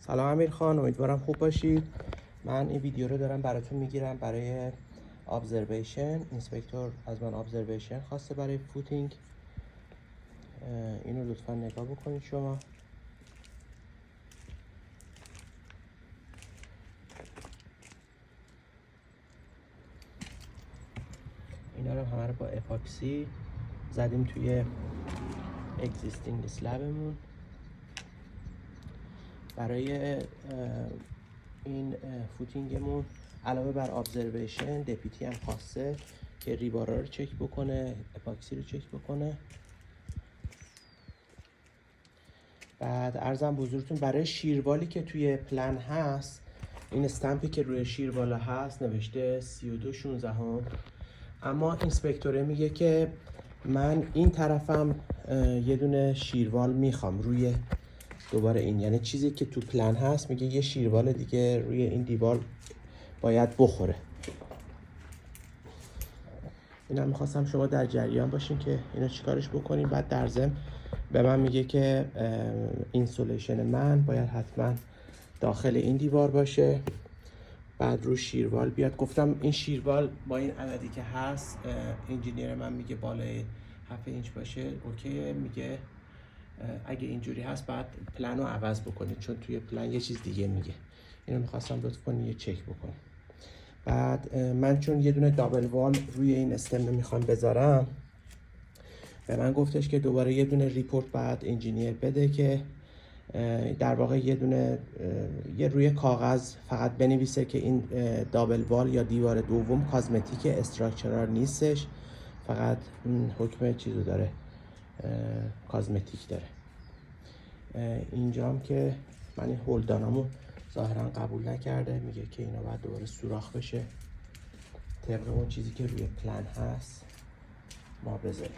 سلام امیر خان، امیدوارم خوب باشید. من این ویدیو رو دارم براتون میگیرم برای ابزرویشن. اینسپکتور از من ابزرویشن خواسته برای فوتینگ. اینو لطفا نگاه بکنید شما. اینا رو همه رو با اپاکسی زدیم توی اگزیستینگ اسلبمون. برای این فوتینگمون علاوه بر ابزرویشن دپیتی هم خواسته که ریبارا رو چک بکنه، اپاکسی رو چک بکنه. بعد عرضم بزرگتون برای شیروالی که توی پلن هست، این استمپی که روی شیروالا هست نوشته 3216 اما اینسپکتوره میگه که من این طرفم یه دونه شیروال میخوام روی دوباره این، یعنی چیزی که تو پلن هست میگه یه شیروال دیگه روی این دیوار باید بخوره. اینم میخواستم شما در جریان باشین که اینو چیکارش بکنیم. بعد در ضمن به من میگه که اینسولیشن من باید حتما داخل این دیوار باشه، بعد رو شیروال بیاد. گفتم این شیروال با این عددی که هست، انجینیر من میگه بالای 7 اینچ باشه اوکیه. میگه اگه اینجوری هست بعد پلن رو عوض بکنید، چون توی پلن یه چیز دیگه میگه. اینو میخواستم لطف کنید یه چک بکنید. بعد من چون یه دونه دابل وال روی این استم میخوام بذارم، به من گفتش که دوباره یه دونه ریپورت بعد انجینیر بده که در واقع یه دونه یه روی کاغذ فقط بنویسه که این دابل وال یا دیوار دوم کازمتیک استراکچرال نیستش، فقط حکم چیزو داره، کازمتیک داره. اینجام که من این هولدانامو ظاهرا قبول نکرده، میگه که اینا باید دوباره سوراخ بشه طبق اون چیزی که روی پلن هست ما بذاریم.